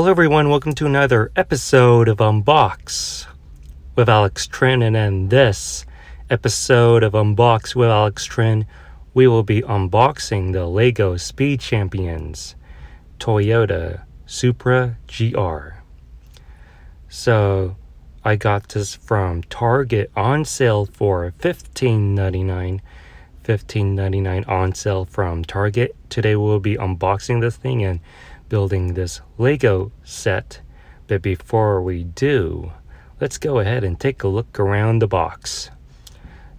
Hello everyone, welcome to another episode of Unbox with Alex Trin, and in this episode of Unbox with Alex Trin, we will be unboxing the LEGO Speed Champions Toyota Supra GR. So I got this from Target on sale for $15.99 on sale from Target. Today we'll be unboxing this thing and building this Lego set, but before we do, let's go ahead and take a look around the box.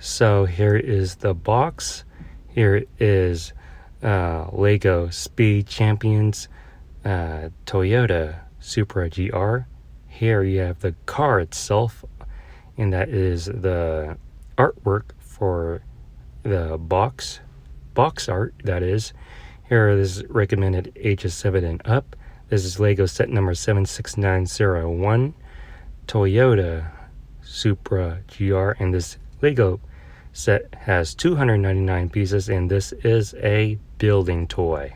So here is the box. Here is Lego Speed Champions Toyota Supra GR. Here you have the car itself, and that is the artwork for the box art, that is. Here is recommended ages 7 and up. This is Lego set number 76901, Toyota Supra GR, and this Lego set has 299 pieces, and this is a building toy.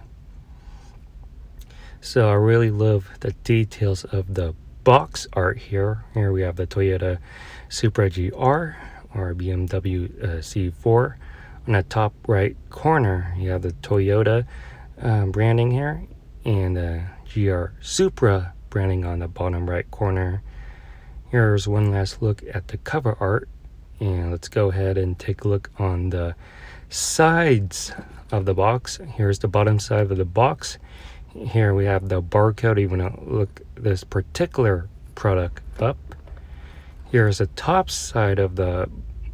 So I really love the details of the box art here. Here we have the Toyota Supra GR or BMW C4. On the top right corner, you have the Toyota branding here, and the GR Supra branding on the bottom right corner. Here's one last look at the cover art, and let's go ahead and take a look on the sides of the box. Here's the bottom side of the box. Here we have the barcode. Even look this particular product up. Here's the top side of the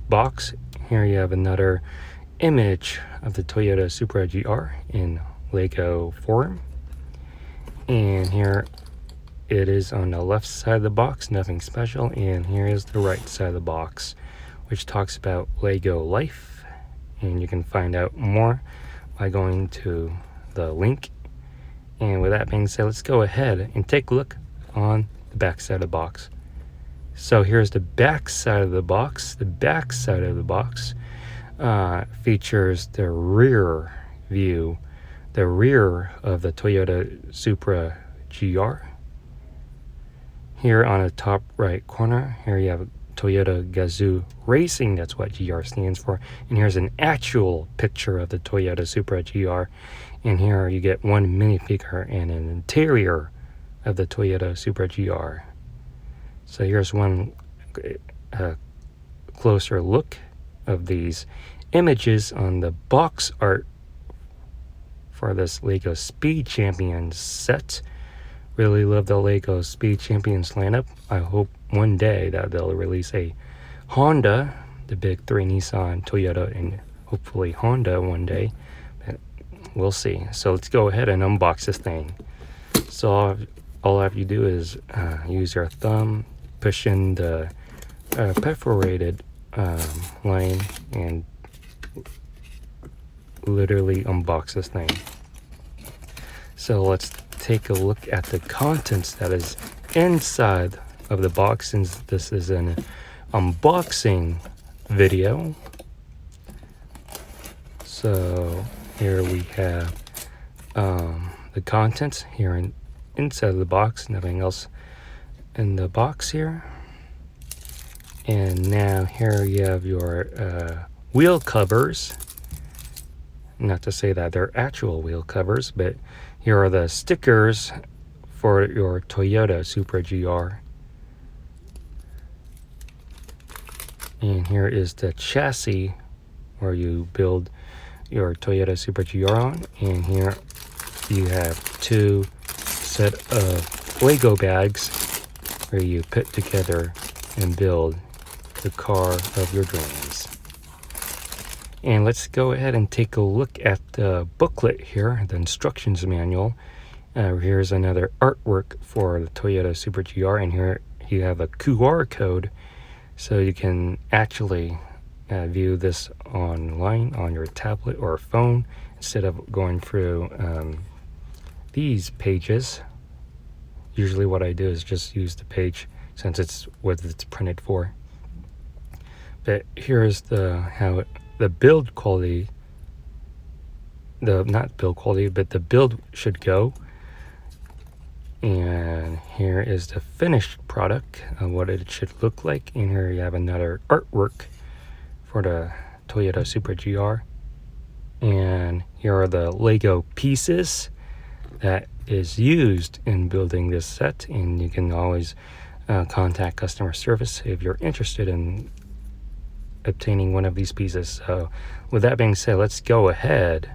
box. Here you have another image of the Toyota Supra GR in Lego form, and here it is on the left side of the box, nothing special. And here is the right side of the box, which talks about Lego life, and you can find out more by going to the link. And with that being said, let's go ahead and take a look on the back side of the box. So here's the back side of the box. The back side of the box features the rear view, the rear of the Toyota Supra GR. Here on the top right corner, here you have Toyota Gazoo Racing. That's what GR stands for. And here's an actual picture of the Toyota Supra GR. And here you get one minifigure and an interior of the Toyota Supra GR. So here's one closer look of these images on the box art for this Lego Speed Champions set. Really love the Lego Speed Champions lineup. I hope one day that they'll release a Honda, the big three, Nissan, Toyota, and hopefully Honda one day. But we'll see. So let's go ahead and unbox this thing. So all I have to do is use your thumb, push in the perforated line, and literally unbox this thing. So let's take a look at the contents that is inside of the box, since this is an unboxing video. So here we have the contents here inside of the box, nothing else in the box here. And now here you have your wheel covers. Not to say that they're actual wheel covers, but here are the stickers for your Toyota Supra GR. And here is the chassis where you build your Toyota Supra GR on. And here you have two set of Lego bags where you put together and build the car of your dreams. And let's go ahead and take a look at the booklet here, the instructions manual. Here's another artwork for the Toyota Supra GR, and here you have a QR code, so you can actually view this online on your tablet or phone instead of going through these pages. Usually what I do is just use the page since it's what it's printed for. But here's the build quality, not build quality, but the build should go. And here is the finished product of what it should look like. And here you have another artwork for the Toyota Supra GR. And here are the Lego pieces that is used in building this set. And you can always contact customer service if you're interested in obtaining one of these pieces. So with that being said, let's go ahead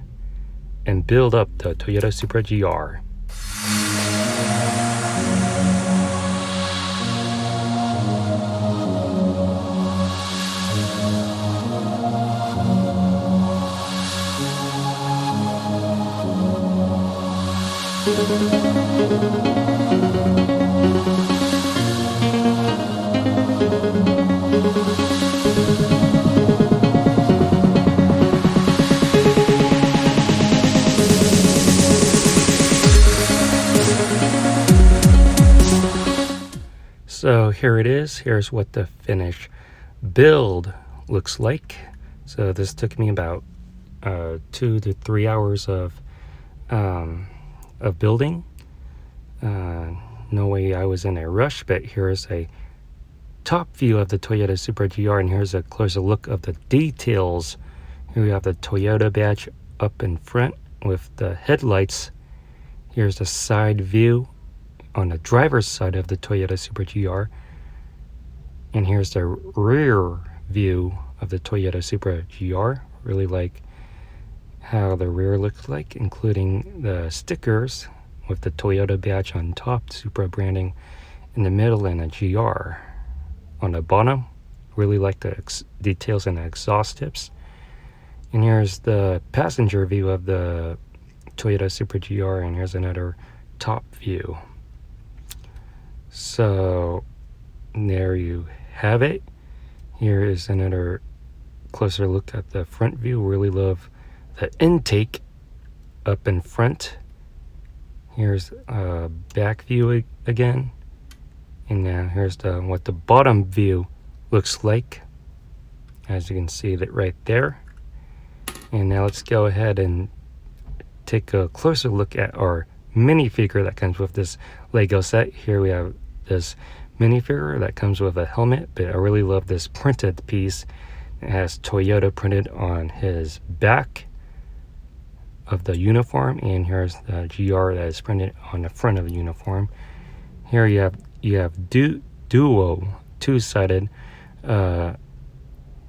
and build up the Toyota Supra GR. So here it is. Here's what the finished build looks like. So this took me about 2 to 3 hours of building. No way I was in a rush, but here's a top view of the Toyota Supra GR, and here's a closer look of the details. Here we have the Toyota badge up in front with the headlights. Here's the side view on the driver's side of the Toyota Supra GR, and here's the rear view of the Toyota Supra GR. Really like how the rear looks like, including the stickers with the Toyota badge on top, Supra branding in the middle, and a GR on the bottom. Really like the details in the exhaust tips. And here's the passenger view of the Toyota Supra GR, and here's another top view. So there you have it. Here is another closer look at the front view. Really love the intake up in front. Here's a back view again, and now here's what the bottom view looks like, as you can see that right there. And now let's go ahead and take a closer look at our minifigure that comes with this Lego set. Here we have this minifigure that comes with a helmet, but I really love this printed piece. It has Toyota printed on his back of the uniform, and here's the GR that is printed on the front of the uniform. Here you have duo two-sided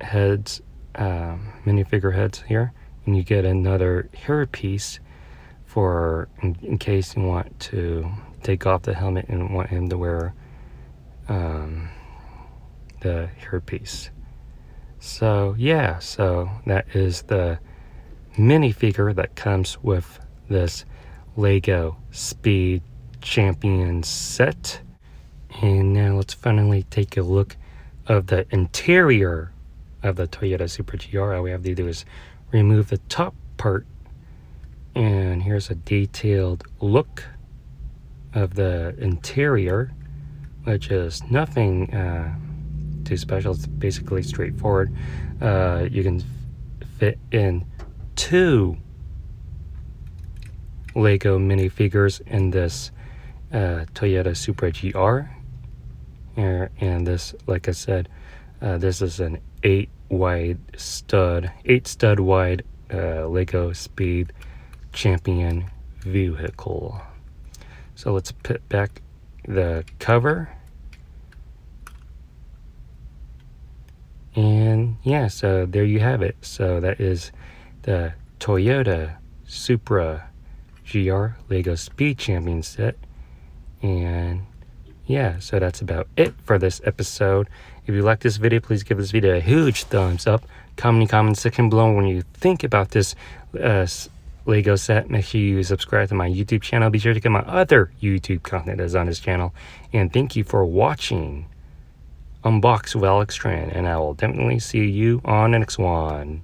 heads, minifigure heads here, and you get another hair piece for in case you want to take off the helmet and want him to wear the hair piece. So yeah, so that is the minifigure that comes with this Lego Speed Champion set. And now let's finally take a look of the interior of the Toyota Supra GR. All we have to do is remove the top part, and here's a detailed look of the interior, which is nothing too special. It's basically straightforward. You can fit in 2 Lego minifigures in this Toyota Supra GR. And this, like I said, this is an 8 stud wide Lego Speed Champion vehicle. So let's put back the cover. And yeah, so there you have it. So that is the Toyota Supra GR Lego Speed Champion set. And yeah, so that's about it for this episode. If you like this video, please give this video a huge thumbs up. Comment in the comment section below when you think about this Lego set. Make sure you subscribe to my YouTube channel. Be sure to check out my other YouTube content that's on this channel. And thank you for watching Unbox with Alex Tran. And I will definitely see you on the next one.